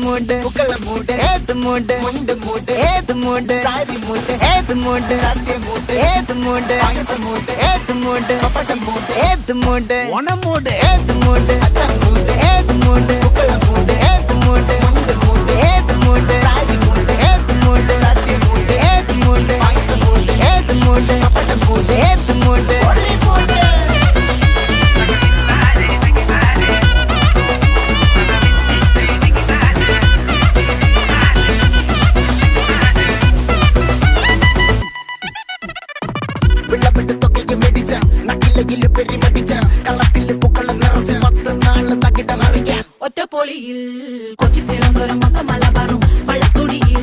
மூடு புக்கல மூடு ஏது மூடு முண்டு மூடு ஏது மூடு சாரி மூடு ஏது மூடு சத்திய மூடு ஏது மூடு பாயச மூடு ஏது மூடு பப்பட்ட மூடு ஏது மூடு ஒன மூடு ஏது மூடு அத்த மூடு ஏது மூடு புக்கல மூடு ஏது மூடு முண்டு மூடு ஏது மூடு சாரி மூடு ஏது மூடு சத்திய மூடு ஏது மூடு பாயச மூடு ஏது மூடு பப்பட்ட மூடு ஏது மூடு ஒளி மூடு വിളവിട്ട് തൊക്കയ്ക്ക് മെടിച്ച നക്കിലകില് പെരിമടിച്ച കള്ളത്തില് പൂക്കള നിറച്ച് 10 നാള് തകിട മറിക്കാൻ ഒറ്റപ്പൊളിയിൽ കൊച്ചി തിരുവനന്തപുരം മൊത്തം മലബാറും വള്ളത്തുടിയിൽ